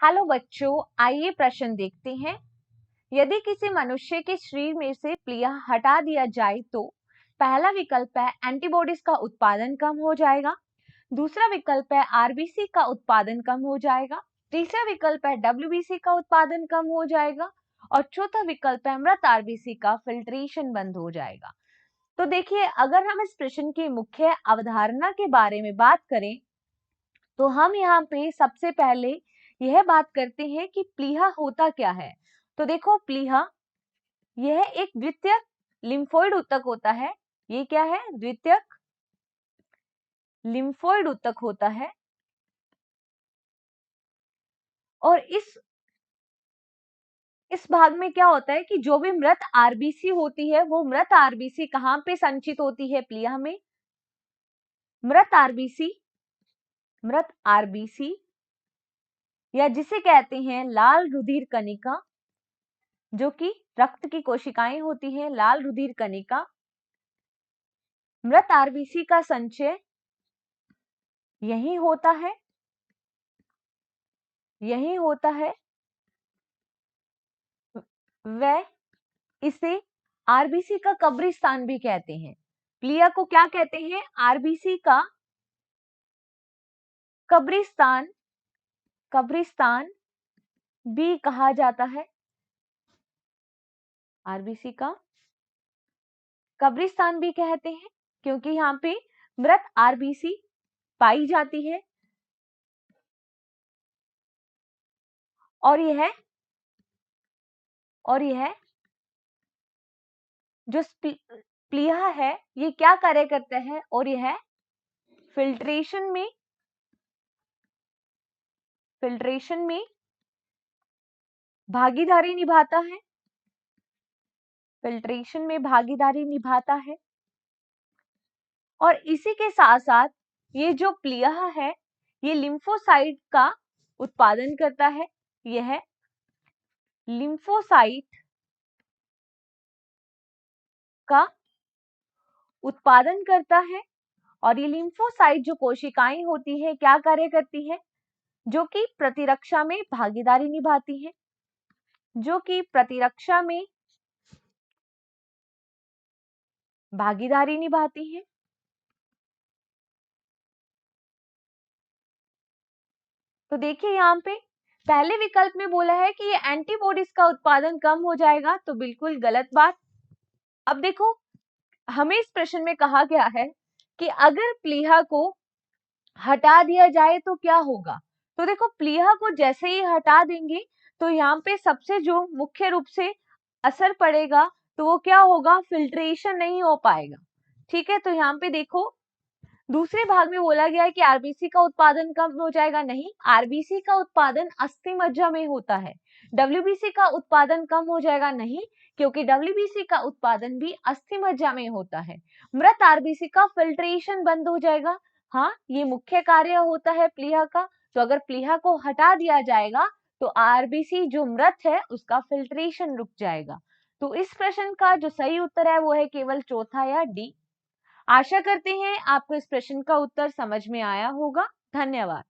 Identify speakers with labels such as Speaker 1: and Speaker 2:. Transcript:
Speaker 1: Hello बच्चों, आइए प्रश्न देखते हैं। यदि किसी मनुष्य के शरीर में से प्लीहा हटा दिया जाए तो पहला विकल्प है एंटीबॉडीज का उत्पादन कम हो जाएगा, दूसरा विकल्प है आरबीसी का उत्पादन कम हो जाएगा, तीसरा विकल्प है डब्ल्यूबीसी का उत्पादन कम हो जाएगा और चौथा विकल्प है मृत आरबीसी का फिल्ट्रेशन बंद हो जाएगा। तो देखिए, अगर हम इस प्रश्न की मुख्य अवधारणा के बारे में बात करें तो हम यहाँ पे सबसे पहले यह बात करते हैं कि प्लीहा होता क्या है। तो देखो, प्लीहा यह एक द्वितीयक लिम्फोइड ऊतक होता है। ये क्या है? द्वितीयक लिम्फोइड ऊतक होता है। और इस भाग में क्या होता है कि जो भी मृत आरबीसी होती है वो मृत आरबीसी कहाँ पे संचित होती है? प्लीहा में। मृत आरबीसी या जिसे कहते हैं लाल रुधिर कणिका, जो कि रक्त की कोशिकाएं होती हैं, लाल रुधिर कणिका, मृत आरबीसी का संचय यही होता है वह इसे आरबीसी का कब्रिस्तान भी कहते हैं। प्लीहा को क्या कहते हैं? आरबीसी का कब्रिस्तान भी कहा जाता है। आरबीसी का कब्रिस्तान भी कहते हैं क्योंकि यहाँ पे मृत आरबीसी पाई जाती है और यह जो प्लीहा है ये क्या कार्य करता है? और यह फिल्ट्रेशन में भागीदारी निभाता है। फिल्ट्रेशन में भागीदारी निभाता है और इसी के साथ साथ ये जो प्लीहा है ये लिम्फोसाइट का उत्पादन करता है। यह लिम्फोसाइट का उत्पादन करता है और ये लिम्फोसाइट जो कोशिकाएं होती है क्या कार्य करती है? जो कि प्रतिरक्षा में भागीदारी निभाती है, जो कि प्रतिरक्षा में भागीदारी निभाती है। तो देखिए, यहाँ पे पहले विकल्प में बोला है कि ये एंटीबॉडीज का उत्पादन कम हो जाएगा, तो बिल्कुल गलत बात। अब देखो, हमें इस प्रश्न में कहा गया है कि अगर प्लीहा को हटा दिया जाए तो क्या होगा। तो देखो, प्लीहा को जैसे ही हटा देंगे तो यहाँ पे सबसे जो मुख्य रूप से असर पड़ेगा तो वो क्या होगा? फिल्ट्रेशन नहीं हो पाएगा। ठीक है, तो यहाँ पे देखो, दूसरे भाग में बोला गया है कि आरबीसी का उत्पादन कम हो जाएगा। नहीं, आरबीसी का उत्पादन अस्थि मज्जा में होता है। डब्ल्यूबीसी का उत्पादन कम हो जाएगा। नहीं, क्योंकि डब्ल्यूबीसी का उत्पादन भी अस्थि मज्जा में होता है। मृत आरबीसी का फिल्ट्रेशन बंद हो जाएगा। हाँ, ये मुख्य कार्य होता है प्लीहा का। तो अगर प्लीहा को हटा दिया जाएगा तो आरबीसी जो मृत है उसका फिल्ट्रेशन रुक जाएगा। तो इस प्रश्न का जो सही उत्तर है वो है केवल चौथा या डी। आशा करते हैं आपको इस प्रश्न का उत्तर समझ में आया होगा। धन्यवाद।